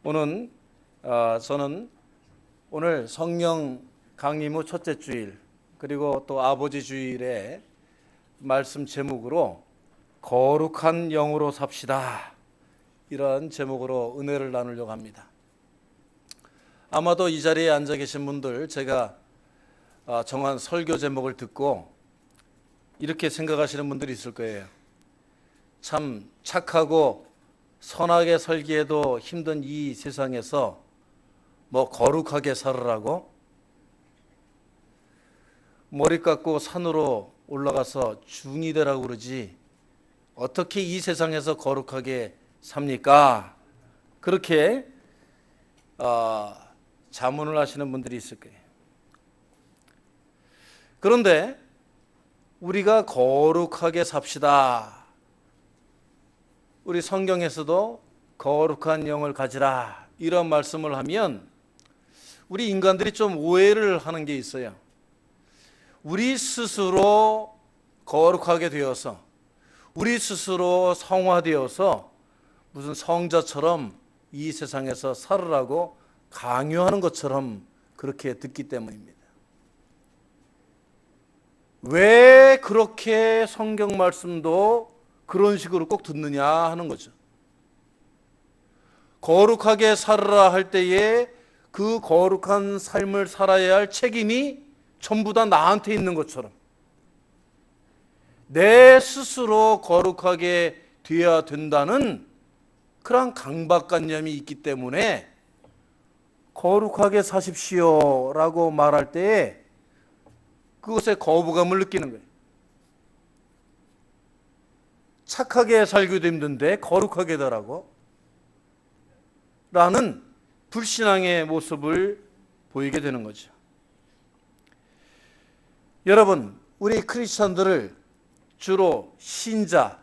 저는 오늘 성령 강림 후 첫째 주일 그리고 또 아버지 주일에 말씀 제목으로 거룩한 영으로 삽시다, 이런 제목으로 은혜를 나누려고 합니다. 아마도 이 자리에 앉아 계신 분들, 제가 정한 설교 제목을 듣고 이렇게 생각하시는 분들이 있을 거예요. 참 착하고 선하게 살기에도 힘든 이 세상에서 뭐 거룩하게 살으라고? 머리 깎고 산으로 올라가서 중이 되라고 그러지 어떻게 이 세상에서 거룩하게 삽니까? 그렇게 자문을 하시는 분들이 있을 거예요. 그런데 우리가 거룩하게 삽시다, 우리 성경에서도 거룩한 영을 가지라, 이런 말씀을 하면 우리 인간들이 좀 오해를 하는 게 있어요. 우리 스스로 거룩하게 되어서, 우리 스스로 성화되어서 무슨 성자처럼 이 세상에서 살으라고 강요하는 것처럼 그렇게 듣기 때문입니다. 왜 그렇게 성경 말씀도 그런 식으로 꼭 듣느냐 하는 거죠. 거룩하게 살아라 할 때에 그 거룩한 삶을 살아야 할 책임이 전부 다 나한테 있는 것처럼, 내 스스로 거룩하게 되어야 된다는 그런 강박관념이 있기 때문에 거룩하게 사십시오 라고 말할 때에 그것에 거부감을 느끼는 거예요. 착하게 살기도 힘든데 거룩하게 되라고? 라는 불신앙의 모습을 보이게 되는 거죠. 여러분, 우리 크리스천들을 주로 신자,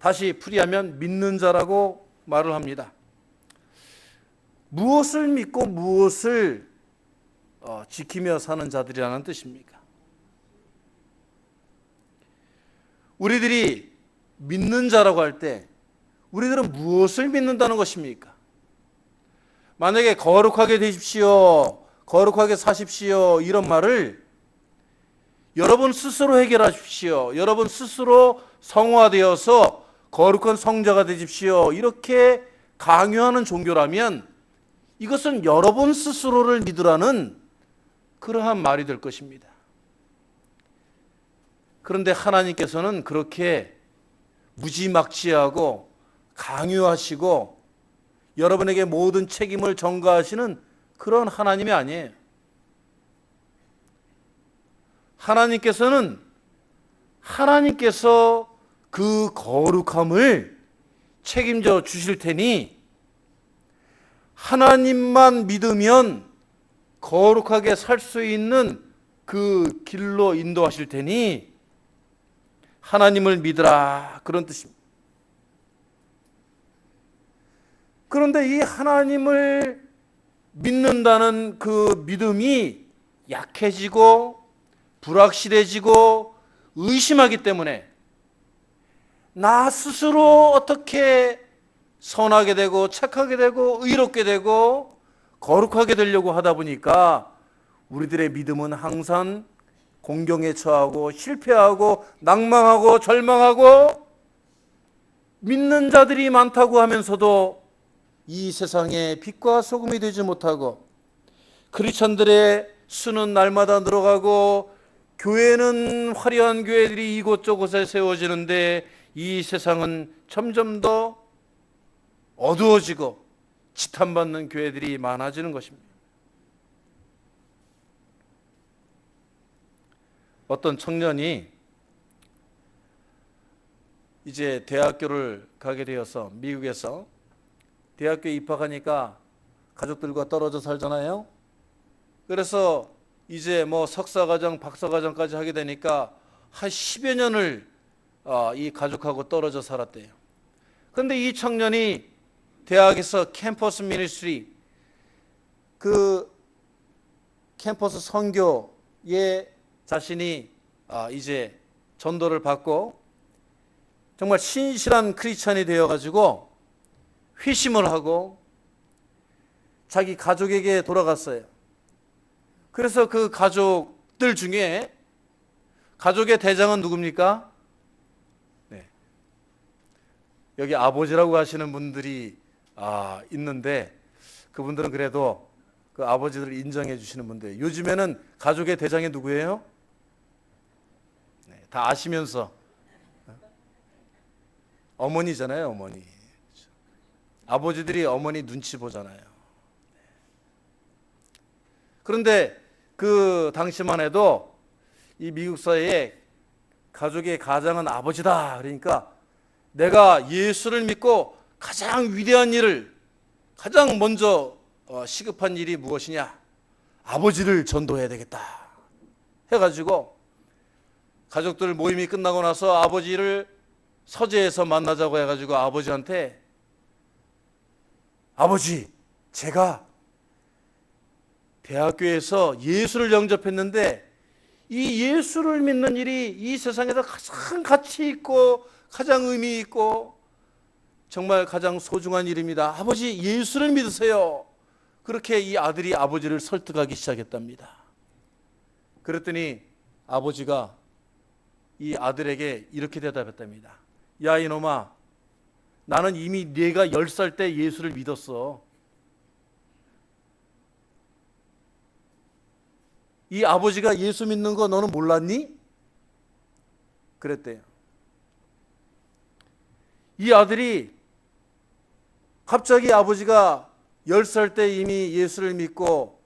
다시 풀이하면 믿는 자라고 말을 합니다. 무엇을 믿고 무엇을 지키며 사는 자들이라는 뜻입니까? 우리들이 믿는 자라고 할 때 우리들은 무엇을 믿는다는 것입니까? 만약에 거룩하게 되십시오, 거룩하게 사십시오, 이런 말을 여러분 스스로 해결하십시오, 여러분 스스로 성화되어서 거룩한 성자가 되십시오, 이렇게 강요하는 종교라면 이것은 여러분 스스로를 믿으라는 그러한 말이 될 것입니다. 그런데 하나님께서는 그렇게 무지막지하고 강요하시고 여러분에게 모든 책임을 전가하시는 그런 하나님이 아니에요. 하나님께서 그 거룩함을 책임져 주실 테니 하나님만 믿으면 거룩하게 살 수 있는 그 길로 인도하실 테니 하나님을 믿으라, 그런 뜻입니다. 그런데 이 하나님을 믿는다는 그 믿음이 약해지고 불확실해지고 의심하기 때문에 나 스스로 어떻게 선하게 되고 착하게 되고 의롭게 되고 거룩하게 되려고 하다 보니까 우리들의 믿음은 항상 공경에 처하고 실패하고 낭망하고 절망하고, 믿는 자들이 많다고 하면서도 이 세상에 빛과 소금이 되지 못하고, 크리스천들의 수는 날마다 늘어가고 교회는 화려한 교회들이 이곳저곳에 세워지는데 이 세상은 점점 더 어두워지고 지탄받는 교회들이 많아지는 것입니다. 어떤 청년이 이제 대학교를 가게 되어서 미국에서 대학교에 입학하니까 가족들과 떨어져 살잖아요. 그래서 이제 뭐 석사과정, 박사과정까지 하게 되니까 한 10여 년을 이 가족하고 떨어져 살았대요. 그런데 이 청년이 대학에서 캠퍼스 미니스트리, 그 캠퍼스 선교에 자신이 이제 전도를 받고 정말 신실한 크리스찬이 되어가지고 회심을 하고 자기 가족에게 돌아갔어요. 그래서 그 가족들 중에 가족의 대장은 누굽니까? 네. 여기 아버지라고 하시는 분들이 있는데 그분들은 그래도 그 아버지들을 인정해 주시는 분들. 요즘에는 가족의 대장이 누구예요? 네, 다 아시면서 어머니잖아요, 어머니. 아버지들이 어머니 눈치 보잖아요. 그런데 그 당시만 해도 이 미국 사회에 가족의 가장은 아버지다. 그러니까 내가 예수를 믿고 가장 위대한 일을 가장 먼저 시급한 일이 무엇이냐? 아버지를 전도해야 되겠다. 해가지고 가족들 모임이 끝나고 나서 아버지를 서재에서 만나자고 해가지고 아버지한테 아버지, 제가 대학교에서 예수를 영접했는데 이 예수를 믿는 일이 이 세상에서 가장 가치 있고 가장 의미 있고 정말 가장 소중한 일입니다. 아버지, 예수를 믿으세요. 그렇게 이 아들이 아버지를 설득하기 시작했답니다. 그랬더니 아버지가 이 아들에게 이렇게 대답했답니다. 야, 이놈아, 나는 이미 네가 10살 때 예수를 믿었어. 이 아버지가 예수 믿는 거 너는 몰랐니? 그랬대요. 이 아들이 갑자기 아버지가 10살 때 이미 예수를 믿고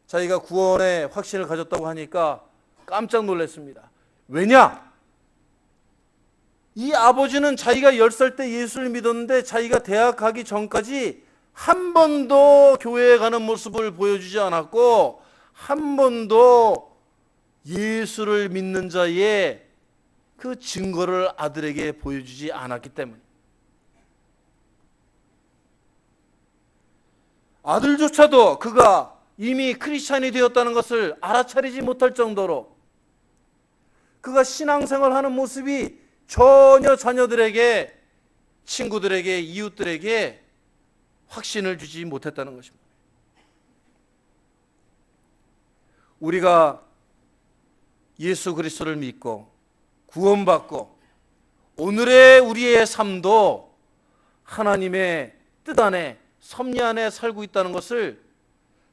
자기가 구원의 확신을 가졌다고 하니까 깜짝 놀랐습니다. 왜냐? 이 아버지는 자기가 10살 때 예수를 믿었는데 자기가 대학 가기 전까지 한 번도 교회에 가는 모습을 보여주지 않았고 한 번도 예수를 믿는 자의 그 증거를 아들에게 보여주지 않았기 때문에 아들조차도 그가 이미 크리스찬이 되었다는 것을 알아차리지 못할 정도로 그가 신앙생활하는 모습이 전혀 자녀들에게, 친구들에게, 이웃들에게 확신을 주지 못했다는 것입니다. 우리가 예수 그리스도를 믿고 구원받고 오늘의 우리의 삶도 하나님의 뜻 안에 섭리 안에 살고 있다는 것을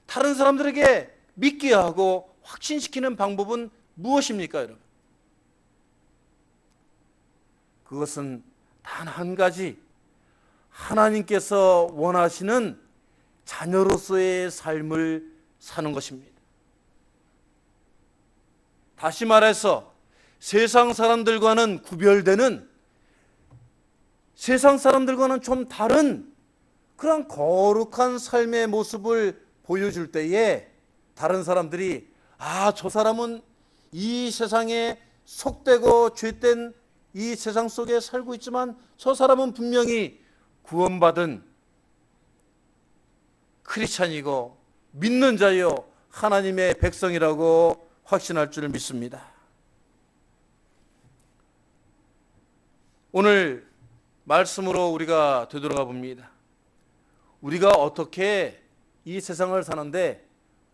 다른 사람들에게 믿게 하고 확신시키는 방법은 무엇입니까, 여러분? 그것은 단 한 가지, 하나님께서 원하시는 자녀로서의 삶을 사는 것입니다. 다시 말해서 세상 사람들과는 구별되는, 세상 사람들과는 좀 다른 그런 거룩한 삶의 모습을 보여줄 때에 다른 사람들이 저 사람은 이 세상에 속되고 죄된 이 세상 속에 살고 있지만 저 사람은 분명히 구원받은 크리스찬이고 믿는 자요 하나님의 백성이라고 확신할 줄 믿습니다. 오늘 말씀으로 우리가 되돌아가 봅니다. 우리가 어떻게 이 세상을 사는데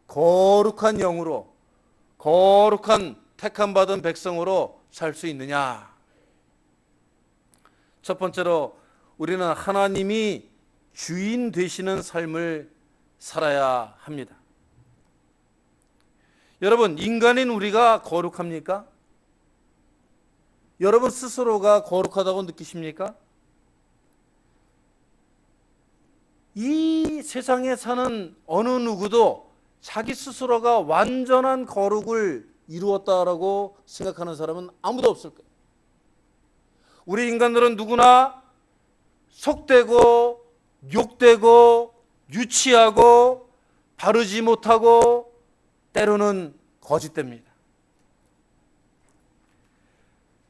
거룩한 영으로, 거룩한 택함받은 백성으로 살 수 있느냐? 첫 번째로 우리는 하나님이 주인 되시는 삶을 살아야 합니다. 여러분, 인간인 우리가 거룩합니까? 여러분 스스로가 거룩하다고 느끼십니까? 이 세상에 사는 어느 누구도 자기 스스로가 완전한 거룩을 이루었다라고 생각하는 사람은 아무도 없을 거예요. 우리 인간들은 누구나 속되고 욕되고 유치하고 바르지 못하고 때로는 거짓됩니다.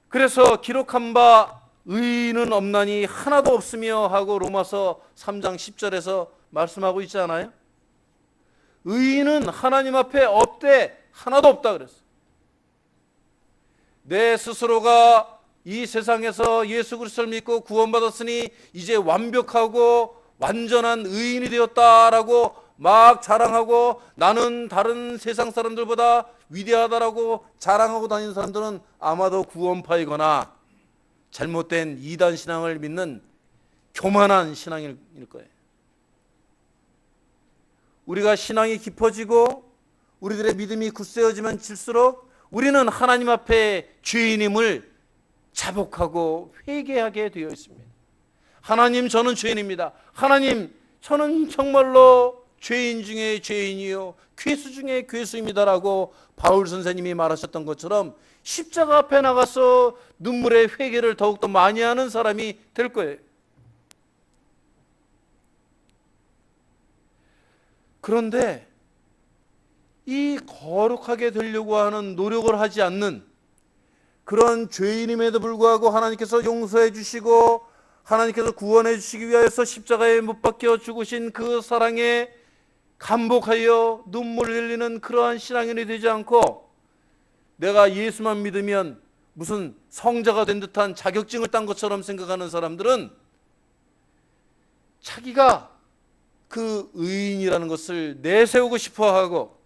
그래서 기록한 바 의인은 없나니 하나도 없으며 하고 로마서 3장 10절에서 말씀하고 있지 않아요? 의인은 하나님 앞에 없대, 하나도 없다 그랬어요. 내 스스로가 이 세상에서 예수 그리스도를 믿고 구원받았으니 이제 완벽하고 완전한 의인이 되었다라고 막 자랑하고 나는 다른 세상 사람들보다 위대하다라고 자랑하고 다니는 사람들은 아마도 구원파이거나 잘못된 이단 신앙을 믿는 교만한 신앙일 거예요. 우리가 신앙이 깊어지고 우리들의 믿음이 굳세어지면 질수록 우리는 하나님 앞에 죄인임을 자복하고 회개하게 되어 있습니다. 하나님, 저는 죄인입니다. 하나님, 저는 정말로 죄인 중에 죄인이요 괴수 중에 괴수입니다라고 바울 선생님이 말하셨던 것처럼 십자가 앞에 나가서 눈물의 회개를 더욱더 많이 하는 사람이 될 거예요. 그런데 이 거룩하게 되려고 하는 노력을 하지 않는 그런 죄인임에도 불구하고 하나님께서 용서해 주시고 하나님께서 구원해 주시기 위하여서 십자가에 못 박혀 죽으신 그 사랑에 감복하여 눈물을 흘리는 그러한 신앙인이 되지 않고 내가 예수만 믿으면 무슨 성자가 된 듯한 자격증을 딴 것처럼 생각하는 사람들은 자기가 그 의인이라는 것을 내세우고 싶어하고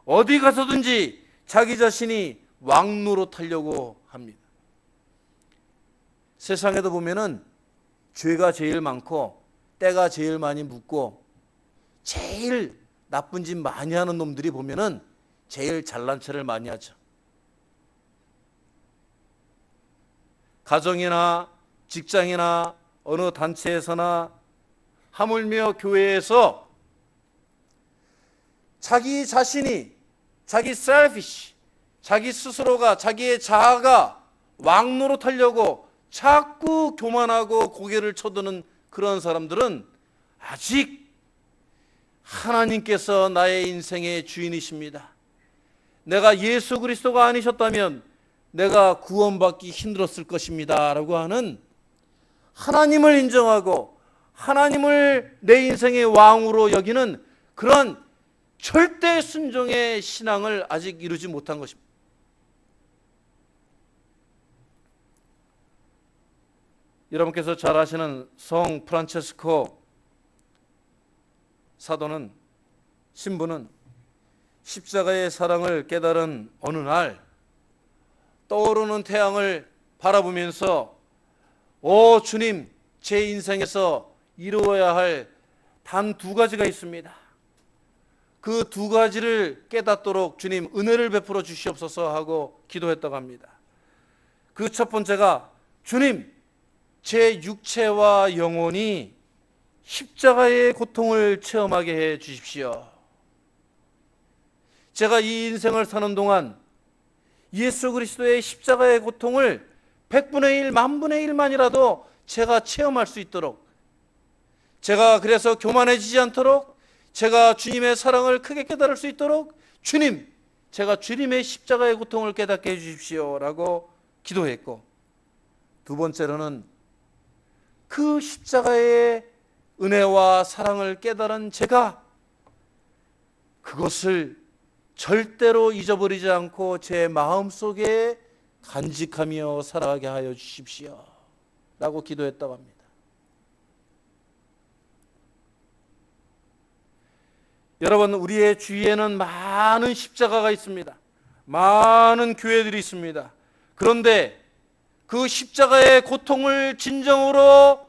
어디 가서든지 자기 자신이 왕노로 타려고 합니다. 세상에도 보면은 죄가 제일 많고 때가 제일 많이 묻고 제일 나쁜 짓 많이 하는 놈들이 보면은 제일 잘난 체를 많이 하죠. 가정이나 직장이나 어느 단체에서나 하물며 교회에서 자기 자신이 자기 selfish, 자기 스스로가 자기의 자아가 왕노릇하려고 자꾸 교만하고 고개를 쳐드는 그런 사람들은 아직 하나님께서 나의 인생의 주인이십니다. 내가 예수 그리스도가 아니셨다면 내가 구원받기 힘들었을 것입니다 라고 하는 하나님을 인정하고 하나님을 내 인생의 왕으로 여기는 그런 절대 순종의 신앙을 아직 이루지 못한 것입니다. 여러분께서 잘 아시는 성 프란체스코 사도는 신부는 십자가의 사랑을 깨달은 어느 날 떠오르는 태양을 바라보면서 오 주님, 제 인생에서 이루어야 할 단 두 가지가 있습니다. 그 두 가지를 깨닫도록 주님 은혜를 베풀어 주시옵소서 하고 기도했다고 합니다. 그 첫 번째가 주님, 제 육체와 영혼이 십자가의 고통을 체험하게 해 주십시오. 제가 이 인생을 사는 동안 예수 그리스도의 십자가의 고통을 100분의 1, 만분의 1만이라도 제가 체험할 수 있도록, 제가 그래서 교만해지지 않도록, 제가 주님의 사랑을 크게 깨달을 수 있도록 주님, 제가 주님의 십자가의 고통을 깨닫게 해주십시오 라고 기도했고, 두 번째로는 그 십자가의 은혜와 사랑을 깨달은 제가 그것을 절대로 잊어버리지 않고 제 마음속에 간직하며 살아가게 하여 주십시오 라고 기도했다고 합니다. 여러분, 우리의 주위에는 많은 십자가가 있습니다. 많은 교회들이 있습니다. 그런데 그 십자가의 고통을 진정으로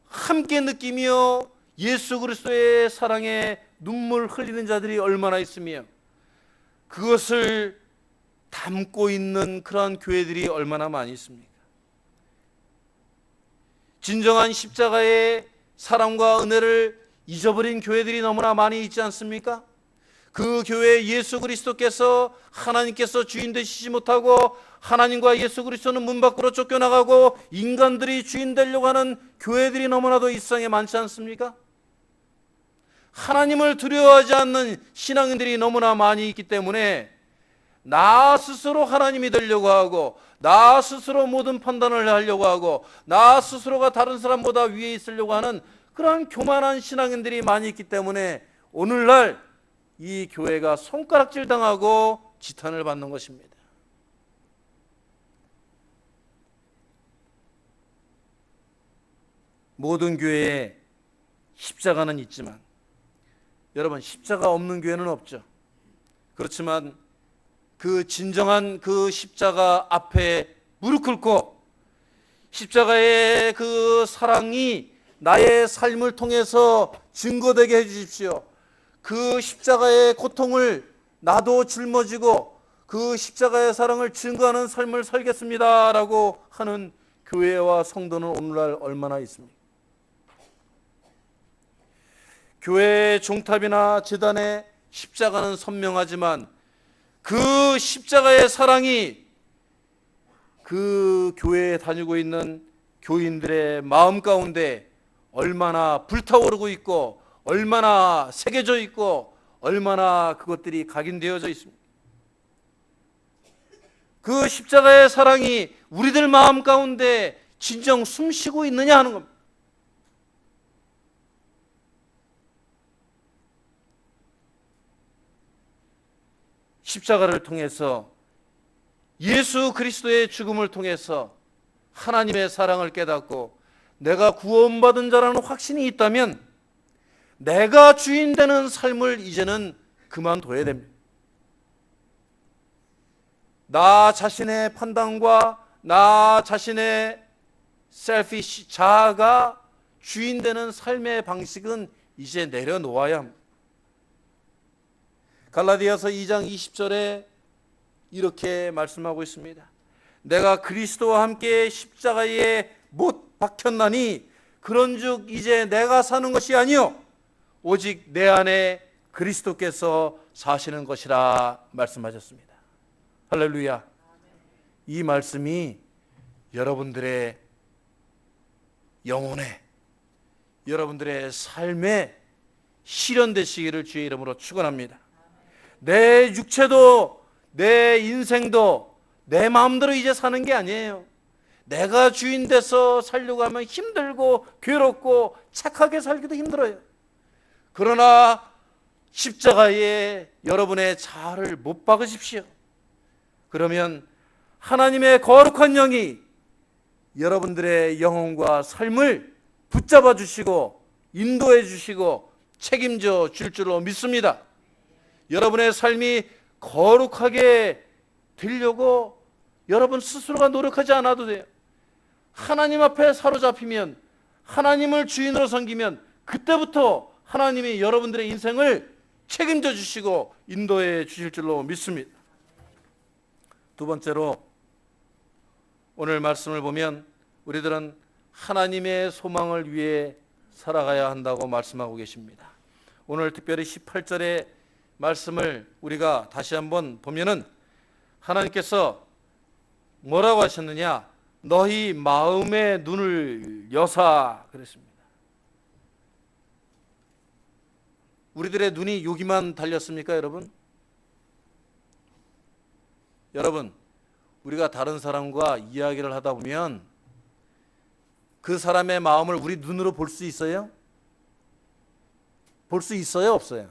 함께 느끼며 예수 그리스도의 사랑에 눈물 흘리는 자들이 얼마나 있으며 그것을 담고 있는 그러한 교회들이 얼마나 많이 있습니까? 진정한 십자가의 사랑과 은혜를 잊어버린 교회들이 너무나 많이 있지 않습니까? 그 교회에 예수 그리스도께서 하나님께서 주인 되시지 못하고 하나님과 예수 그리스도는 문 밖으로 쫓겨나가고 인간들이 주인 되려고 하는 교회들이 너무나도 이 세상에 많지 않습니까? 하나님을 두려워하지 않는 신앙인들이 너무나 많이 있기 때문에 나 스스로 하나님이 되려고 하고 나 스스로 모든 판단을 하려고 하고 나 스스로가 다른 사람보다 위에 있으려고 하는 그런 교만한 신앙인들이 많이 있기 때문에 오늘날 이 교회가 손가락질 당하고 지탄을 받는 것입니다. 모든 교회에 십자가는 있지만 여러분, 십자가 없는 교회는 없죠. 그렇지만 그 진정한 그 십자가 앞에 무릎 꿇고 십자가의 그 사랑이 나의 삶을 통해서 증거되게 해주십시오. 그 십자가의 고통을 나도 짊어지고 그 십자가의 사랑을 증거하는 삶을 살겠습니다 라고 하는 교회와 성도는 오늘날 얼마나 있습니까? 교회의 종탑이나 제단에 십자가는 선명하지만 그 십자가의 사랑이 그 교회에 다니고 있는 교인들의 마음 가운데 얼마나 불타오르고 있고 얼마나 새겨져 있고 얼마나 그것들이 각인되어져 있습니다. 그 십자가의 사랑이 우리들 마음 가운데 진정 숨쉬고 있느냐 하는 겁니다. 십자가를 통해서 예수 그리스도의 죽음을 통해서 하나님의 사랑을 깨닫고 내가 구원받은 자라는 확신이 있다면 내가 주인 되는 삶을 이제는 그만둬야 됩니다. 나 자신의 판단과 나 자신의 셀피시 자아가 주인 되는 삶의 방식은 이제 내려놓아야 합니다. 갈라디아서 2장 20절에 이렇게 말씀하고 있습니다. 내가 그리스도와 함께 십자가에 못 박혔나니 그런즉 이제 내가 사는 것이 아니요 오직 내 안에 그리스도께서 사시는 것이라 말씀하셨습니다. 할렐루야. 이 말씀이 여러분들의 영혼에 여러분들의 삶에 실현되시기를 주의 이름으로 축원합니다. 내 육체도 내 인생도 내 마음대로 이제 사는 게 아니에요. 내가 주인 돼서 살려고 하면 힘들고 괴롭고 착하게 살기도 힘들어요. 그러나 십자가에 여러분의 자아를 못 박으십시오. 그러면 하나님의 거룩한 영이 여러분들의 영혼과 삶을 붙잡아 주시고 인도해 주시고 책임져 줄 줄로 믿습니다. 여러분의 삶이 거룩하게 되려고 여러분 스스로가 노력하지 않아도 돼요. 하나님 앞에 사로잡히면 하나님을 주인으로 섬기면 그때부터 하나님이 여러분들의 인생을 책임져 주시고 인도해 주실 줄로 믿습니다. 두 번째로 오늘 말씀을 보면 우리들은 하나님의 소망을 위해 살아가야 한다고 말씀하고 계십니다. 오늘 특별히 18절의 말씀을 우리가 다시 한번 보면은 하나님께서 뭐라고 하셨느냐? 너희 마음의 눈을 여사 그랬습니다. 우리들의 눈이 여기만 달렸습니까, 여러분? 여러분, 우리가 다른 사람과 이야기를 하다 보면 그 사람의 마음을 우리 눈으로 볼 수 있어요? 볼 수 있어요, 없어요?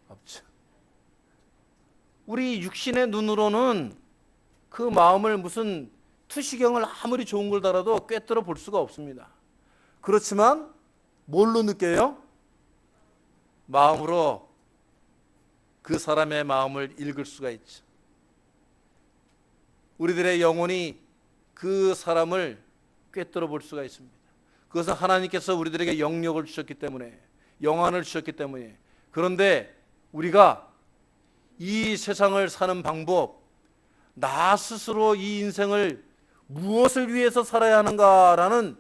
없죠. 우리 육신의 눈으로는 그 마음을 무슨 투시경을 아무리 좋은 걸 달아도 꿰뚫어 볼 수가 없습니다. 그렇지만 뭘로 느껴요? 마음으로 그 사람의 마음을 읽을 수가 있죠. 우리들의 영혼이 그 사람을 꿰뚫어 볼 수가 있습니다. 그것은 하나님께서 우리들에게 영력을 주셨기 때문에, 영안을 주셨기 때문에. 그런데 우리가 이 세상을 사는 방법, 나 스스로 이 인생을 무엇을 위해서 살아야 하는가라는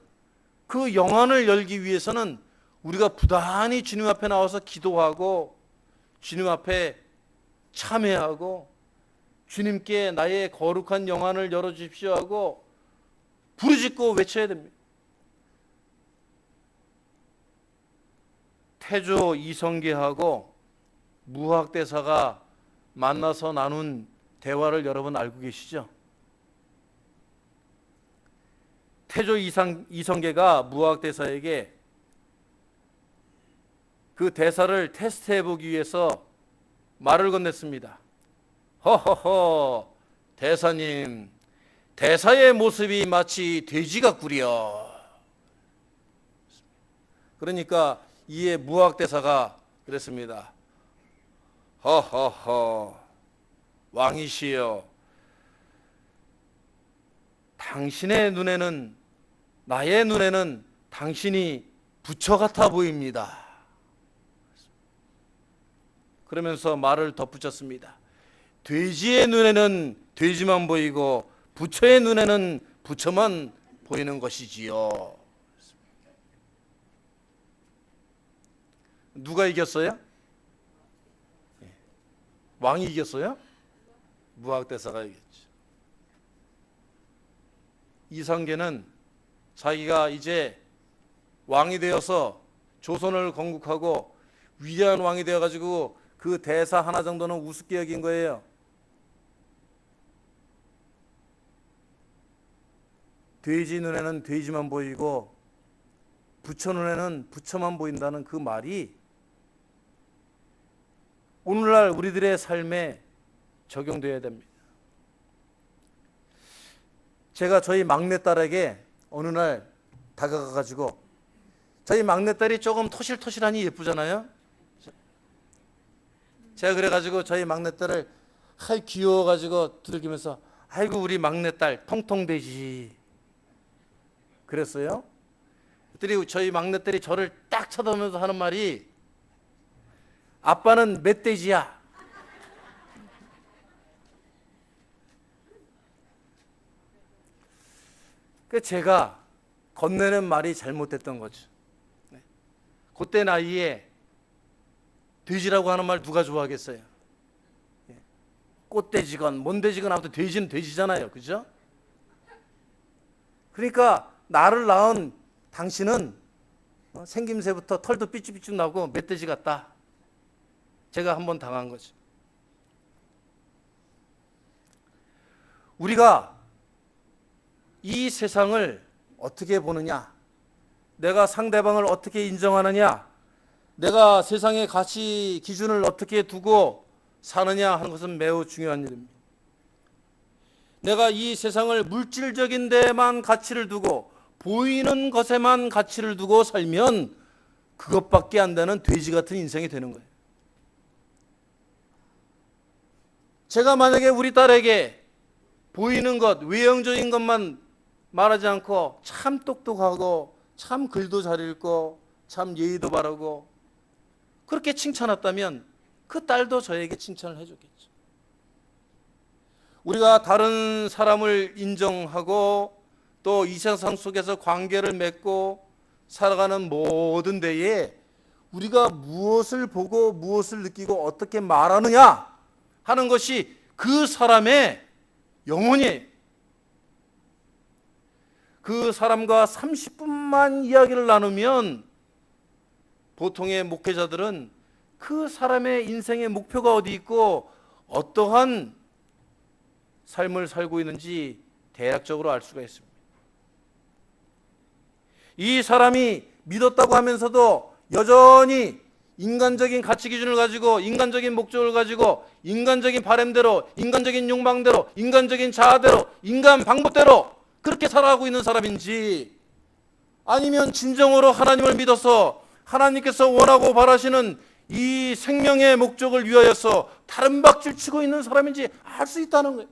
그 영안을 열기 위해서는 우리가 부단히 주님 앞에 나와서 기도하고 주님 앞에 참회하고 주님께 나의 거룩한 영안을 열어주십시오 하고 부르짖고 외쳐야 됩니다. 태조 이성계하고 무학대사가 만나서 나눈 대화를 여러분 알고 계시죠? 태조 이성계가 무학대사에게 그 대사를 테스트해보기 위해서 말을 건넸습니다. 허허허, 대사님, 대사의 모습이 마치 돼지 같구려. 그러니까 이에 무학대사가 그랬습니다. 허허허, 왕이시여, 당신의 눈에는, 나의 눈에는 당신이 부처 같아 보입니다. 그러면서 말을 덧붙였습니다. 돼지의 눈에는 돼지만 보이고 부처의 눈에는 부처만 보이는 것이지요. 누가 이겼어요? 왕이 이겼어요? 무학대사가 이겼죠. 이성계는 자기가 이제 왕이 되어서 조선을 건국하고 위대한 왕이 되어가지고 그 대사 하나 정도는 우습게 여긴 거예요. 돼지 눈에는 돼지만 보이고 부처 눈에는 부처만 보인다는 그 말이 오늘날 우리들의 삶에 적용되어야 됩니다. 제가 저희 막내딸에게 어느 날 다가가가지고, 저희 막내딸이 조금 토실토실하니 예쁘잖아요. 제가 그래가지고 저희 막내딸을 귀여워가지고 두들기면서 아이고 우리 막내딸 통통돼지 그랬어요. 그랬더니 저희 막내딸이 저를 딱 쳐다보면서 하는 말이, 아빠는 멧돼지야. 그 제가 건네는 말이 잘못됐던 거죠. 그때 나이에 돼지라고 하는 말 누가 좋아하겠어요? 꽃돼지건 뭔돼지건 아무튼 돼지는 돼지잖아요. 그죠? 그러니까 나를 낳은 당신은 생김새부터 털도 삐쭉삐쭉 나고 멧돼지 같다. 제가 한번 당한 거죠. 우리가 이 세상을 어떻게 보느냐, 내가 상대방을 어떻게 인정하느냐, 내가 세상의 가치 기준을 어떻게 두고 사느냐 하는 것은 매우 중요한 일입니다. 내가 이 세상을 물질적인 데만 가치를 두고 보이는 것에만 가치를 두고 살면 그것밖에 안 되는 돼지 같은 인생이 되는 거예요. 제가 만약에 우리 딸에게 보이는 것, 외형적인 것만 말하지 않고 참 똑똑하고 참 글도 잘 읽고 참 예의도 바르고 그렇게 칭찬했다면 그 딸도 저에게 칭찬을 해줬겠죠. 우리가 다른 사람을 인정하고 또 이 세상 속에서 관계를 맺고 살아가는 모든 데에 우리가 무엇을 보고 무엇을 느끼고 어떻게 말하느냐 하는 것이 그 사람의 영혼이에요. 그 사람과 30분만 이야기를 나누면 보통의 목회자들은 그 사람의 인생의 목표가 어디 있고 어떠한 삶을 살고 있는지 대략적으로 알 수가 있습니다. 이 사람이 믿었다고 하면서도 여전히 인간적인 가치 기준을 가지고 인간적인 목적을 가지고 인간적인 바람대로 인간적인 욕망대로 인간적인 자아대로 인간 방법대로 그렇게 살아가고 있는 사람인지, 아니면 진정으로 하나님을 믿어서 하나님께서 원하고 바라시는 이 생명의 목적을 위하여서 다른 박질 치고 있는 사람인지 알 수 있다는 거예요.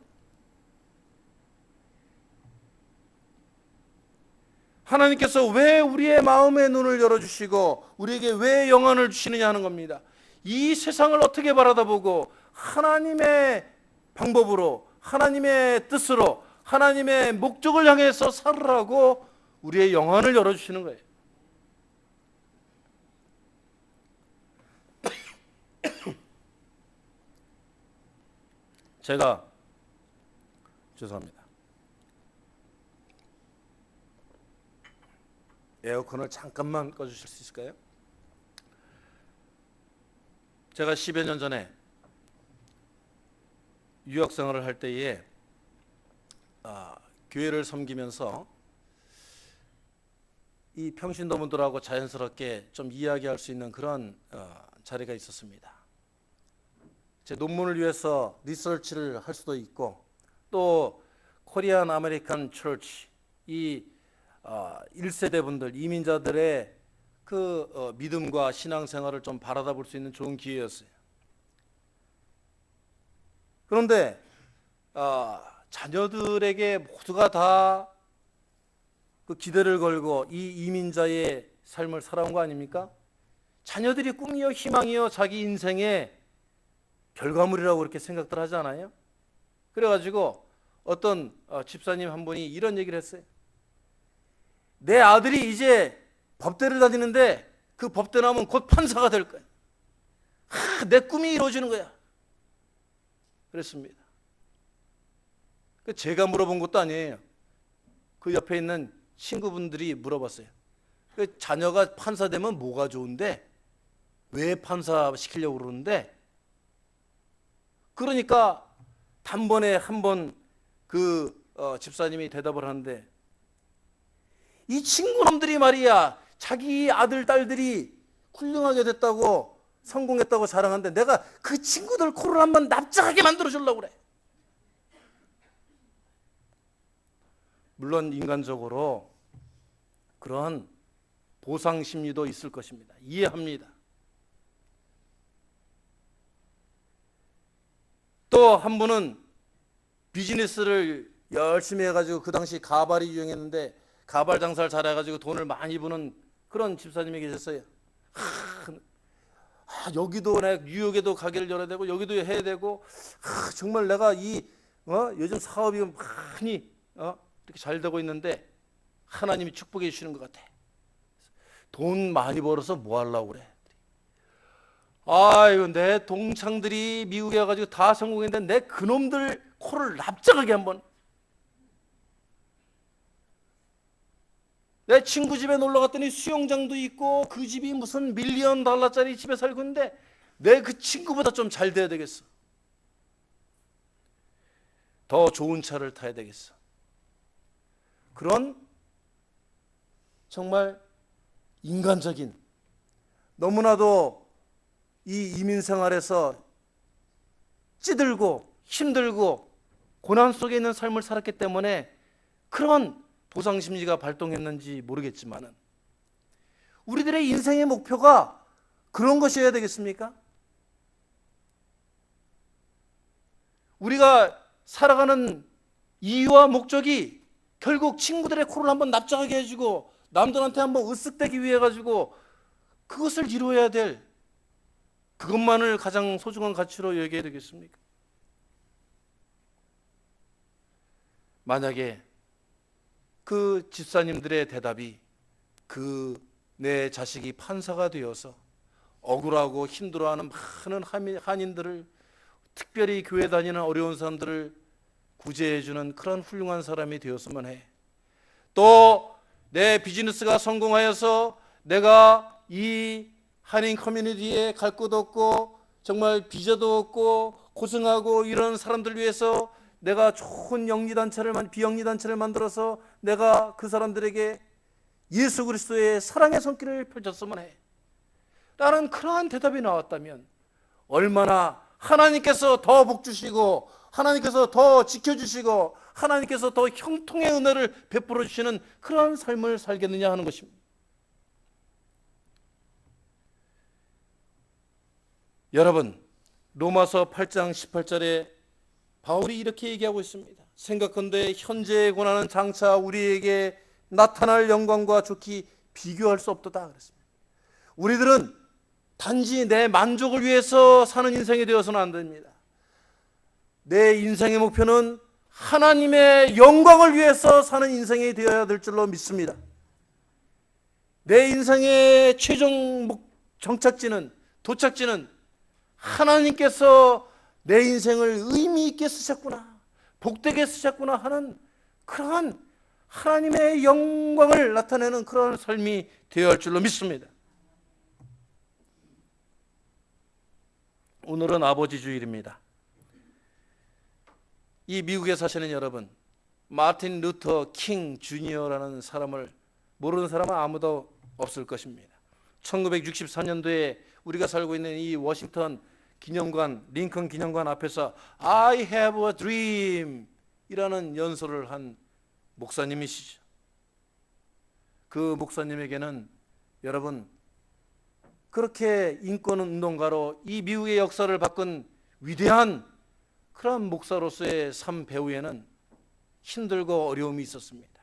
하나님께서 왜 우리의 마음의 눈을 열어주시고 우리에게 왜 영안을 주시느냐 하는 겁니다. 이 세상을 어떻게 바라다보고 하나님의 방법으로 하나님의 뜻으로 하나님의 목적을 향해서 살으라고 우리의 영안을 열어주시는 거예요. 제가 죄송합니다. 에어컨을 잠깐만 꺼주실 수 있을까요? 제가 10여 년 전에 유학 생활을 할 때에 교회를 섬기면서 이 평신도분들하고 자연스럽게 좀 이야기할 수 있는 그런 자리가 있었습니다. 제 논문을 위해서 리서치를 할 수도 있고 또 코리안 아메리칸 처치 이 1세대 분들 이민자들의 믿음과 신앙생활을 좀 바라다 볼 수 있는 좋은 기회였어요. 그런데 자녀들에게 모두가 다 그 기대를 걸고 이 이민자의 삶을 살아온 거 아닙니까? 자녀들이 꿈이요 희망이요 자기 인생의 결과물이라고 그렇게 생각들 하지 않아요? 그래가지고 어떤 집사님 한 분이 이런 얘기를 했어요. 내 아들이 이제 법대를 다니는데 그 법대 나오면 곧 판사가 될 거야. 내 꿈이 이루어지는 거야. 그랬습니다. 제가 물어본 것도 아니에요. 그 옆에 있는 친구분들이 물어봤어요. 자녀가 판사 되면 뭐가 좋은데 왜 판사 시키려고 그러는데? 그러니까 단번에 한 번 집사님이 대답을 하는데, 이 친구놈들이 말이야 자기 아들 딸들이 훌륭하게 됐다고 성공했다고 자랑하는데 내가 그 친구들 코를 한번 납작하게 만들어 주려고 그래. 물론 인간적으로 그러한 보상 심리도 있을 것입니다. 이해합니다. 또 한 분은 비즈니스를 열심히 해가지고 그 당시 가발이 유행했는데 가발 장사를 잘해가지고 돈을 많이 버는 그런 집사님이 계셨어요. 여기도 내가 뉴욕에도 가게를 열어야 되고 여기도 해야 되고 정말 내가 요즘 사업이 많이 이렇게 잘 되고 있는데 하나님이 축복해 주시는 것 같아. 돈 많이 벌어서 뭐 하려고 그래? 아이고 내 동창들이 미국에 와가지고 다 성공했는데 내 그놈들 코를 납작하게 한번. 내 친구 집에 놀러 갔더니 수영장도 있고 그 집이 무슨 $1,000,000 달러짜리 집에 살고 있는데 내 그 친구보다 좀 잘 돼야 되겠어. 더 좋은 차를 타야 되겠어. 그런 정말 인간적인, 너무나도 이 이민 생활에서 찌들고 힘들고 고난 속에 있는 삶을 살았기 때문에 그런 보상심리가 발동했는지 모르겠지만은 우리들의 인생의 목표가 그런 것이어야 되겠습니까? 우리가 살아가는 이유와 목적이 결국 친구들의 코를 한번 납작하게 해주고 남들한테 한번 으쓱대기 위해 가지고 그것을 이루어야 될, 그것만을 가장 소중한 가치로 여겨야 되겠습니까? 만약에 그 집사님들의 대답이 내 자식이 판사가 되어서 억울하고 힘들어하는 많은 한인들을, 특별히 교회 다니는 어려운 사람들을 구제해주는 그런 훌륭한 사람이 되었으면 해. 또 내 비즈니스가 성공하여서 내가 이 한인 커뮤니티에 갈 곳도 없고 정말 비자도 없고 고생하고 이런 사람들 위해서 내가 좋은 비영리단체를 만들어서 내가 그 사람들에게 예수 그리스도의 사랑의 손길을 펼쳤으면 해 라는 그러한 대답이 나왔다면 얼마나 하나님께서 더 복 주시고 하나님께서 더 지켜주시고 하나님께서 더 형통의 은혜를 베풀어 주시는 그런 삶을 살겠느냐 하는 것입니다. 여러분, 로마서 8장 18절에 바울이 이렇게 얘기하고 있습니다. 생각컨대 현재의 고난은 장차 우리에게 나타날 영광과 좋게 비교할 수 없도다 그랬습니다. 우리들은 단지 내 만족을 위해서 사는 인생이 되어서는 안 됩니다. 내 인생의 목표는 하나님의 영광을 위해서 사는 인생이 되어야 될 줄로 믿습니다. 내 인생의 최종 도착지는 하나님께서 내 인생을 의미 있게 쓰셨구나, 복되게 쓰셨구나 하는 그러한 하나님의 영광을 나타내는 그런 삶이 되어야 할 줄로 믿습니다. 오늘은 아버지 주일입니다. 이 미국에 사시는 여러분, 마틴 루터 킹 주니어라는 사람을 모르는 사람은 아무도 없을 것입니다. 1964년도에 우리가 살고 있는 이 워싱턴 기념관, 링컨 기념관 앞에서 I have a dream 이라는 연설을 한 목사님이시죠. 그 목사님에게는 여러분 그렇게 인권 운동가로 이 미국의 역사를 바꾼 위대한 그런 목사로서의 삶 배후에는 힘들고 어려움이 있었습니다.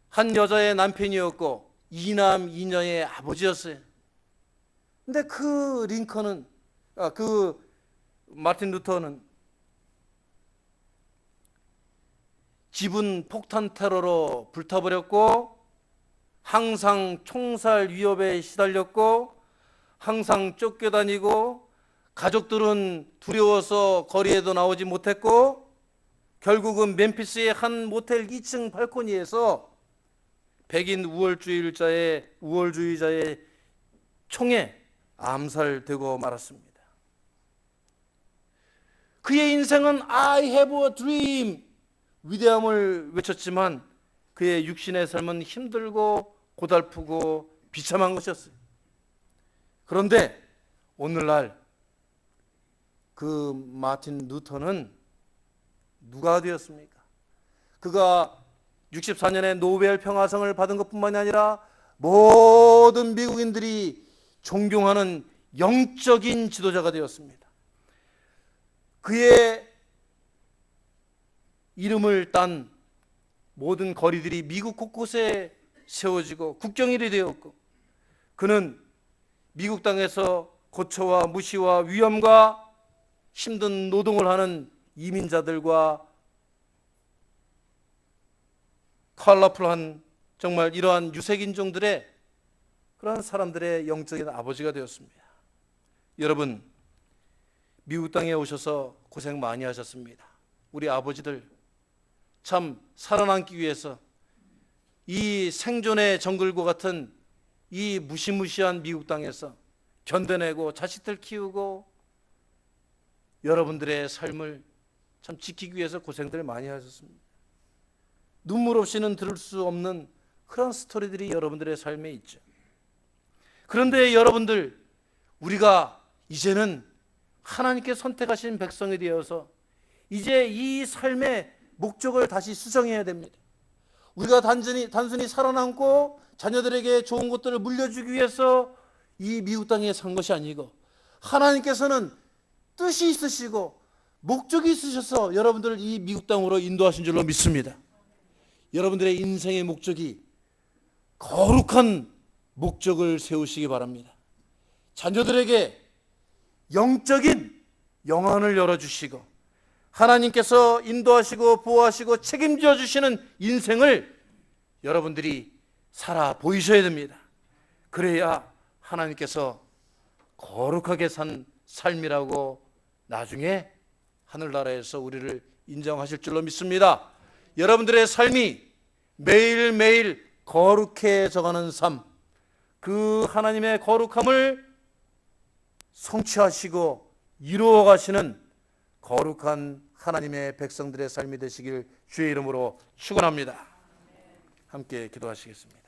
한 여자의 남편이었고 이남 이녀의 아버지였어요. 근데 그 링컨은 그 마틴 루터는 집은 폭탄 테러로 불타버렸고 항상 총살 위협에 시달렸고 항상 쫓겨다니고 가족들은 두려워서 거리에도 나오지 못했고 결국은 멤피스의 한 모텔 2층 발코니에서 백인 우월주의자의 총에 암살되고 말았습니다. 그의 인생은 I have a dream 위대함을 외쳤지만 그의 육신의 삶은 힘들고 고달프고 비참한 것이었어요. 그런데 오늘날 그 마틴 루터는 누가 되었습니까? 그가 64년에 노벨 평화상을 받은 것뿐만이 아니라 모든 미국인들이 존경하는 영적인 지도자가 되었습니다. 그의 이름을 딴 모든 거리들이 미국 곳곳에 세워지고 국경일이 되었고 그는 미국 땅에서 고초와 무시와 위험과 힘든 노동을 하는 이민자들과 컬러풀한 정말 이러한 유색인종들의 그러한 사람들의 영적인 아버지가 되었습니다. 여러분, 미국 땅에 오셔서 고생 많이 하셨습니다. 우리 아버지들 참 살아남기 위해서 이 생존의 정글과 같은 이 무시무시한 미국 땅에서 견뎌내고 자식들 키우고 여러분들의 삶을 참 지키기 위해서 고생들 많이 하셨습니다. 눈물 없이는 들을 수 없는 그런 스토리들이 여러분들의 삶에 있죠. 그런데 여러분들, 우리가 이제는 하나님께 선택하신 백성이 되어서 이제 이 삶의 목적을 다시 수정해야 됩니다. 우리가 단순히 살아남고 자녀들에게 좋은 것들을 물려주기 위해서 이 미국 땅에 산 것이 아니고 하나님께서는 뜻이 있으시고 목적이 있으셔서 여러분들을 이 미국 땅으로 인도하신 줄로 믿습니다. 여러분들의 인생의 목적이 거룩한 목적을 세우시기 바랍니다. 자녀들에게 영적인 영안을 열어주시고 하나님께서 인도하시고 보호하시고 책임져 주시는 인생을 여러분들이 살아 보이셔야 됩니다. 그래야 하나님께서 거룩하게 산 삶이라고 나중에 하늘나라에서 우리를 인정하실 줄로 믿습니다. 여러분들의 삶이 매일매일 거룩해져가는 삶, 그 하나님의 거룩함을 성취하시고 이루어가시는 거룩한 하나님의 백성들의 삶이 되시길 주의 이름으로 축원합니다. 함께 기도하시겠습니다.